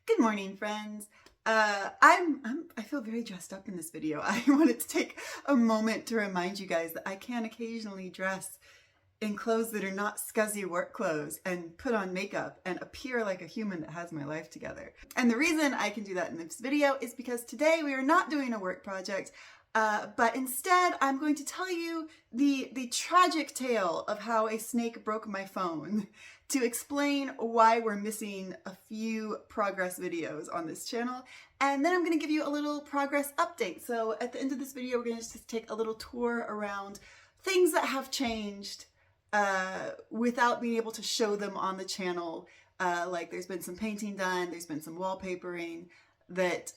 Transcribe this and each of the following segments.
Good morning, friends. I feel very dressed up in this video. I wanted to take a moment to remind you guys that I can occasionally dress in clothes that are not scuzzy work clothes and put on makeup and appear like a human that has my life together. And the reason I can do that in this video is because today we are not doing a work project, but instead I'm going to tell you the tragic tale of how a snake broke my phone to explain why we're missing a few progress videos on this channel. And then I'm going to give you a little progress update. So at the end of this video, we're going to just take a little tour around things that have changed without being able to show them on the channel. Like there's been some painting done, there's been some wallpapering that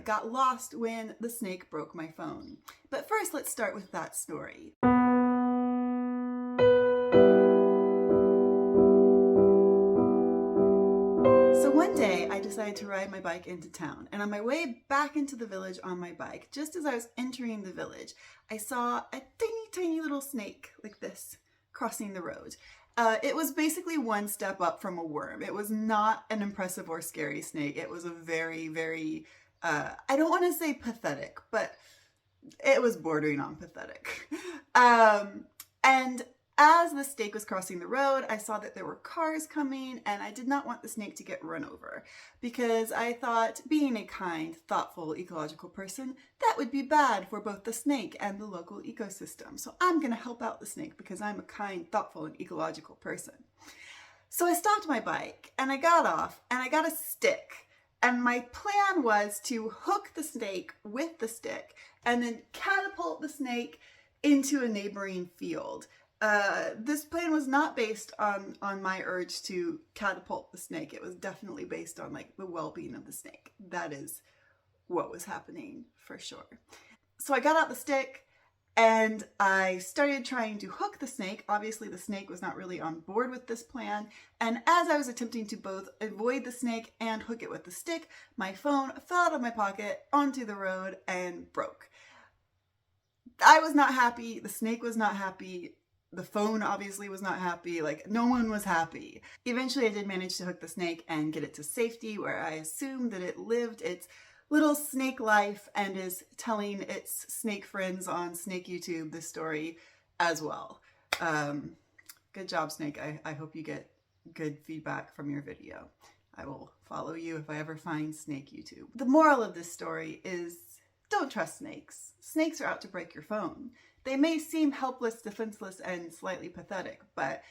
got lost when the snake broke my phone. But first, let's start with that story. So one day I decided to ride my bike into town, and on my way back into the village on my bike, just as I was entering the village, I saw a tiny little snake like this crossing the road. It was basically one step up from a worm. It was not an impressive or scary snake. It was a very, I don't want to say pathetic, but it was bordering on pathetic. And as the snake was crossing the road, I saw that there were cars coming, and I did not want the snake to get run over because I thought, being a kind, thoughtful, ecological person, that would be bad for both the snake and the local ecosystem. So I'm going to help out the snake because I'm a kind, thoughtful, and ecological person. So I stopped my bike and I got off and I got a stick. And my plan was to hook the snake with the stick and then catapult the snake into a neighboring field. This plan was not based on my urge to catapult the snake. It was definitely based on like the well-being of the snake. That is what was happening for sure. So I got out the stick and I started trying to hook the snake. Obviously the snake was not really on board with this plan. And as I was attempting to both avoid the snake and hook it with the stick, my phone fell out of my pocket onto the road and broke. I was not happy. The snake was not happy. The phone obviously was not happy, like no one was happy. Eventually I did manage to hook the snake and get it to safety, where I assumed that it lived its little snake life and is telling its snake friends on Snake YouTube this story as well. Good job, Snake. I hope you get good feedback from your video. I will follow you if I ever find Snake YouTube. The moral of this story is don't trust snakes. Snakes are out to break your phone. They may seem helpless, defenseless, and slightly pathetic, but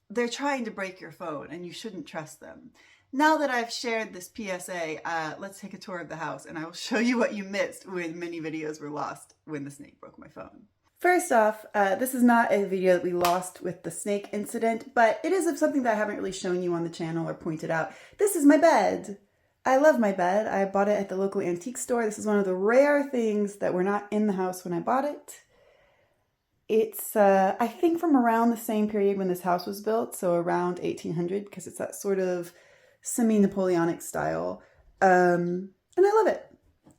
they're trying to break your phone and you shouldn't trust them. Now that I've shared this PSA, let's take a tour of the house and I will show you what you missed when many videos were lost when the snake broke my phone. First off, this is not a video that we lost with the snake incident, but it is of something that I haven't really shown you on the channel or pointed out. This is my bed. I love my bed. I bought it at the local antique store. This is one of the rare things that were not in the house when I bought it. It's, I think from around the same period when this house was built, so around 1800, because it's that sort of semi-Napoleonic style, and I love it.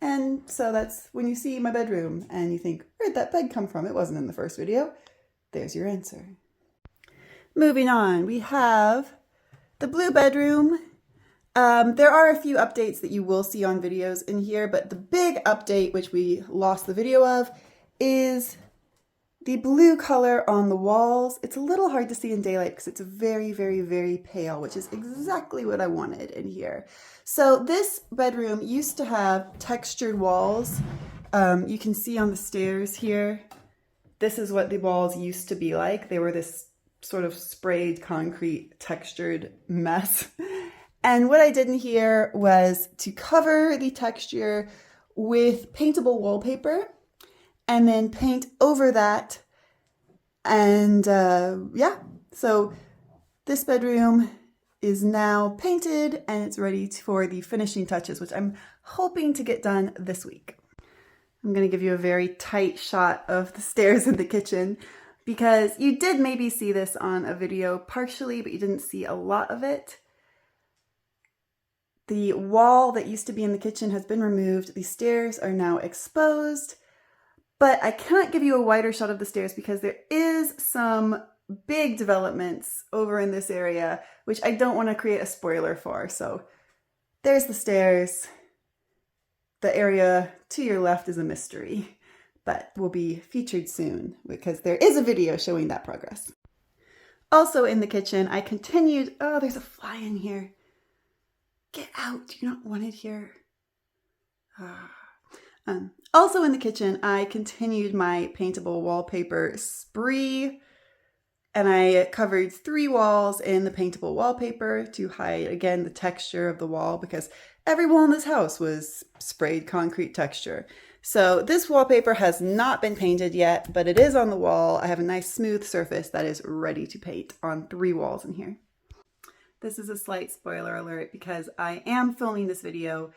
And so that's when you see my bedroom and you think, where'd that bed come from? It wasn't in the first video. There's your answer. Moving on, we have the blue bedroom. There are a few updates that you will see on videos in here, but the big update, which we lost the video of, is the blue color on the walls. It's a little hard to see in daylight because it's very pale, which is exactly what I wanted in here. So this bedroom used to have textured walls. You can see on the stairs here, this is what the walls used to be like. They were this sort of sprayed concrete textured mess. And what I did in here was to cover the texture with paintable wallpaper and then paint over that. And yeah, so this bedroom is now painted and it's ready for the finishing touches, which I'm hoping to get done this week. I'm going to give you a very tight shot of the stairs in the kitchen because you did maybe see this on a video partially, but you didn't see a lot of it. The wall that used to be in the kitchen has been removed. The stairs are now exposed. But I cannot give you a wider shot of the stairs because there is some big developments over in this area, which I don't want to create a spoiler for. So There's the stairs. The area to your left is a mystery, but will be featured soon because there is a video showing that progress. Also in the kitchen, I continued, oh, there's a fly in here. Get out, do you not want it here? Also in the kitchen, I continued my paintable wallpaper spree, and I covered 3 walls in the paintable wallpaper to hide, again, the texture of the wall, because every wall in this house was sprayed concrete texture. So this wallpaper has not been painted yet, but it is on the wall. I have a nice smooth surface that is ready to paint on 3 walls in here. This is a slight spoiler alert because I am filming this video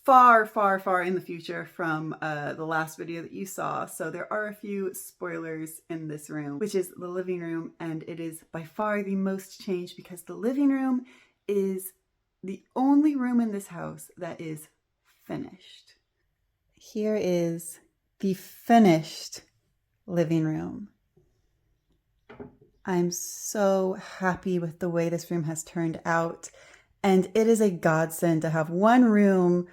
far, far, far in the future from the last video that you saw. So there are a few spoilers in this room, which is the living room, and it is by far the most changed because the living room is the only room in this house that is finished. Here is the finished living room. I'm so happy with the way this room has turned out, and it is a godsend to have one room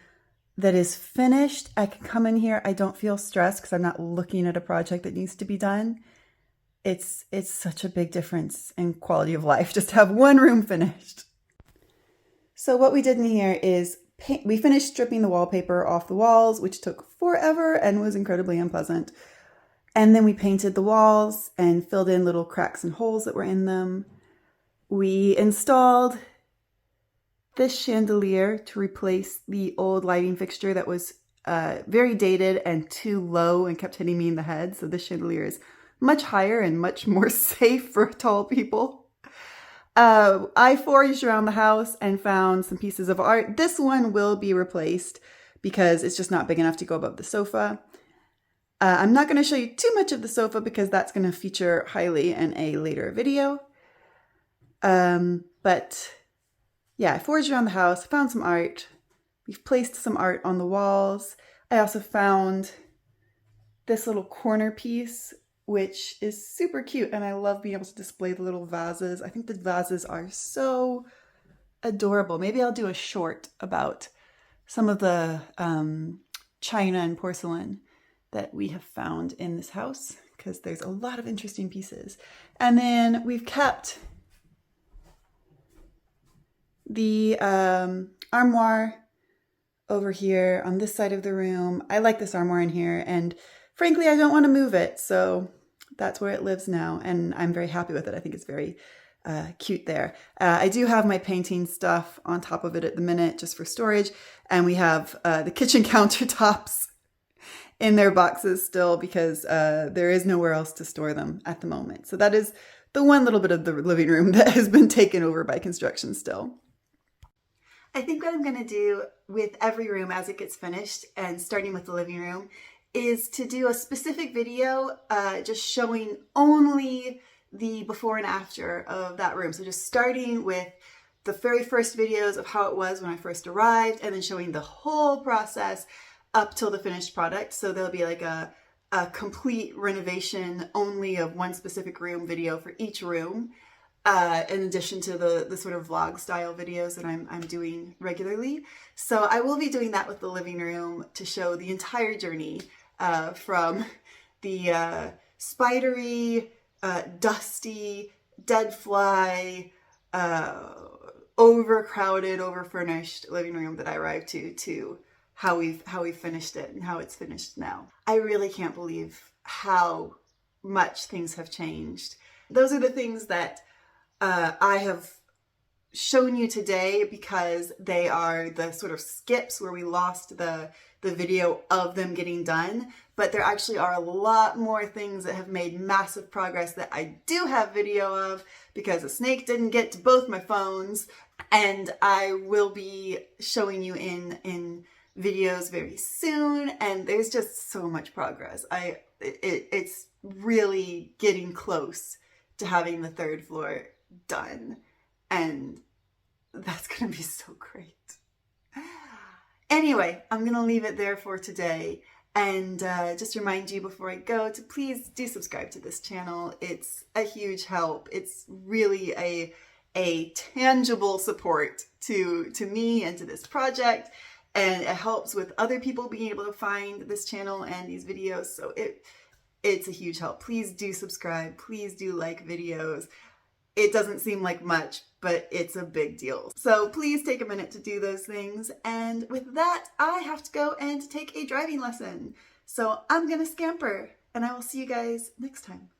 that is finished. I can come in here. I don't feel stressed because I'm not looking at a project that needs to be done. It's such a big difference in quality of life just to have one room finished. So what we did in here is we finished stripping the wallpaper off the walls, which took forever and was incredibly unpleasant. And then we painted the walls and filled in little cracks and holes that were in them. We installed this chandelier to replace the old lighting fixture that was very dated and too low and kept hitting me in the head. So this chandelier is much higher and much more safe for tall people. I foraged around the house and found some pieces of art. This one will be replaced because it's just not big enough to go above the sofa. I'm not going to show you too much of the sofa because that's going to feature highly in a later video. But yeah, I foraged around the house, found some art. We've placed some art on the walls. I also found this little corner piece, which is super cute, and I love being able to display the little vases. I think the vases are so adorable. Maybe I'll do a short about some of the china and porcelain that we have found in this house, because there's a lot of interesting pieces. And then we've kept the armoire over here on this side of the room. I like this armoire in here, and frankly, I don't want to move it, so that's where it lives now, and I'm very happy with it. I think it's very cute there. I do have my painting stuff on top of it at the minute, just for storage, and we have the kitchen countertops in their boxes still because there is nowhere else to store them at the moment. So that is the one little bit of the living room that has been taken over by construction still. I think what I'm going to do with every room as it gets finished, and starting with the living room, is to do a specific video just showing only the before and after of that room. So just starting with the very first videos of how it was when I first arrived, and then showing the whole process up till the finished product. So there'll be like a complete renovation only of one specific room video for each room, in addition to the sort of vlog style videos that I'm doing regularly. So I will be doing that with the living room to show the entire journey from the spidery, dusty, dead fly, overcrowded, overfurnished living room that I arrived to how we've finished it and how it's finished now. I really can't believe how much things have changed. Those are the things that I have shown you today because they are the sort of skips where we lost the video of them getting done, but there actually are a lot more things that have made massive progress that I do have video of because a snake didn't get to both my phones, and I will be showing you in videos very soon, and there's just so much progress. It's really getting close to having the 3rd floor done, and that's gonna be so great. Anyway, I'm gonna leave it there for today, and just remind you before I go to please do subscribe to this channel. It's a huge help. It's really a a tangible support to me and to this project, and it helps with other people being able to find this channel and these videos. So it's a huge help. Please do subscribe. Please do like videos. It doesn't seem like much, but it's a big deal. So please take a minute to do those things. And with that, I have to go and take a driving lesson. So I'm gonna scamper, and I will see you guys next time.